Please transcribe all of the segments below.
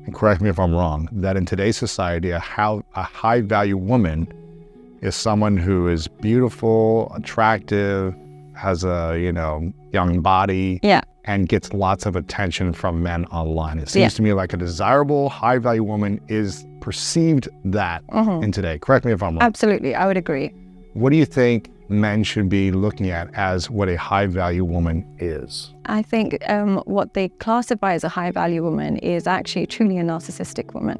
and correct me if I'm wrong, that in today's society, a high-value woman is someone who is beautiful, attractive, has a, young body, and gets lots of attention from men online. It seems to me like a desirable, high-value woman is perceived that in today. Correct me if I'm wrong. Absolutely, I would agree. What do you think men should be looking at as what a high-value woman is? I think what they classify as a high-value woman is actually truly a narcissistic woman.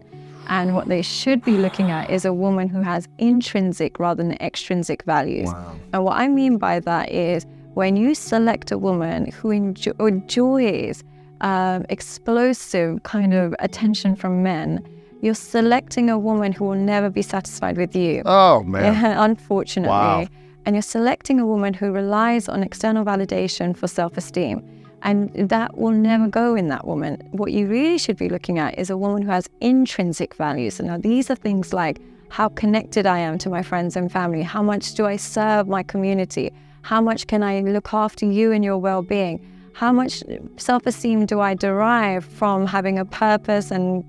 And what they should be looking at is a woman who has intrinsic rather than extrinsic values. Wow. And what I mean by that is when you select a woman who enjoys explosive kind of attention from men, you're selecting a woman who will never be satisfied with you. Oh, man. Yeah, unfortunately. Wow. And you're selecting a woman who relies on external validation for self-esteem. And that will never go in that woman. What you really should be looking at is a woman who has intrinsic values. And now these are things like how connected I am to my friends and family. How much do I serve my community? How much can I look after you and your well-being? How much self-esteem do I derive from having a purpose and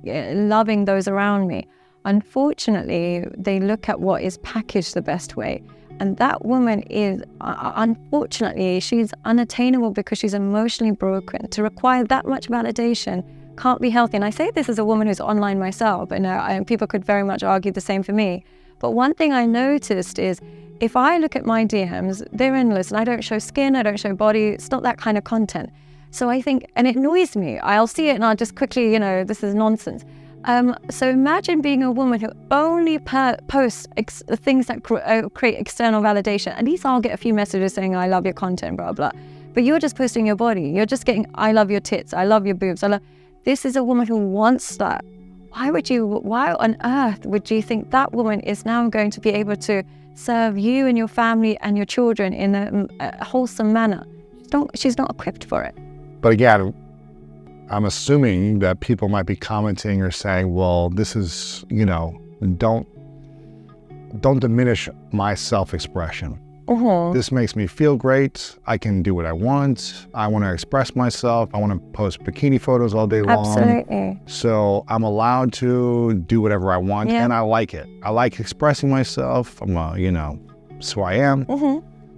loving those around me? Unfortunately, they look at what is packaged the best way. And that woman is, unfortunately, she's unattainable because she's emotionally broken. To require that much validation can't be healthy. And I say this as a woman who's online myself, and people could very much argue the same for me. But one thing I noticed is if I look at my DMs, they're endless, and I don't show skin, I don't show body. It's not that kind of content. So I think, and it annoys me. I'll see it and I'll just quickly, this is nonsense. So imagine being a woman who only posts things that create external validation. At least I'll get a few messages saying, I love your content, blah, blah. But you're just posting your body. You're just getting, I love your tits. I love your boobs. This is a woman who wants that. Why on earth would you think that woman is now going to be able to serve you and your family and your children in a wholesome manner? She's not equipped for it. But again, I'm assuming that people might be commenting or saying, well, this is, don't diminish my self-expression. This makes me feel great. I can do what I want. I want to express myself. I want to post bikini photos all day long. Absolutely. So I'm allowed to do whatever I want, and I like it. I like expressing myself. I'm, it's who I am.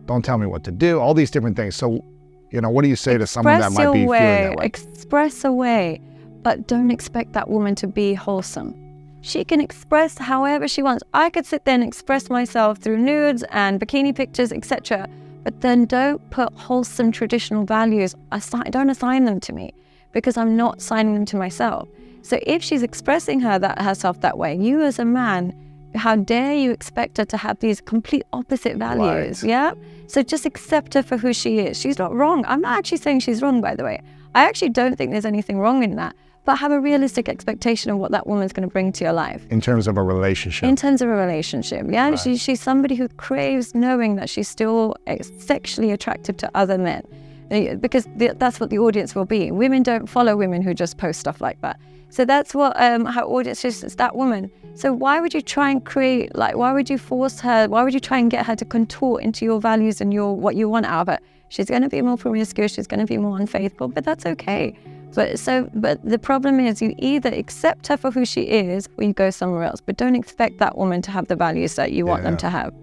Don't tell me what to do. All these different things. So, what do you say to someone that might be feeling that way? Express away, but don't expect that woman to be wholesome. She can express however she wants. I could sit there and express myself through nudes and bikini pictures, etc. But then don't put wholesome traditional values, don't assign them to me, because I'm not assigning them to myself. So if she's expressing herself that way, you as a man, how dare you expect her to have these complete opposite values, Right. yeah? So just accept her for who she is. She's not wrong. I'm not actually saying she's wrong, by the way. I actually don't think there's anything wrong in that. But have a realistic expectation of what that woman's going to bring to your life. In terms of a relationship. In terms of a relationship, yeah. Right. She's somebody who craves knowing that she's still sexually attractive to other men. Because that's what the audience will be. Women don't follow women who just post stuff like that. So that's what her audience is, it's that woman. So why would you try and why would you force her, why would you try and get her to contort into your values and what you want out of her? She's going to be more promiscuous, she's going to be more unfaithful, but that's okay. But the problem is you either accept her for who she is or you go somewhere else. But don't expect that woman to have the values that you want them to have.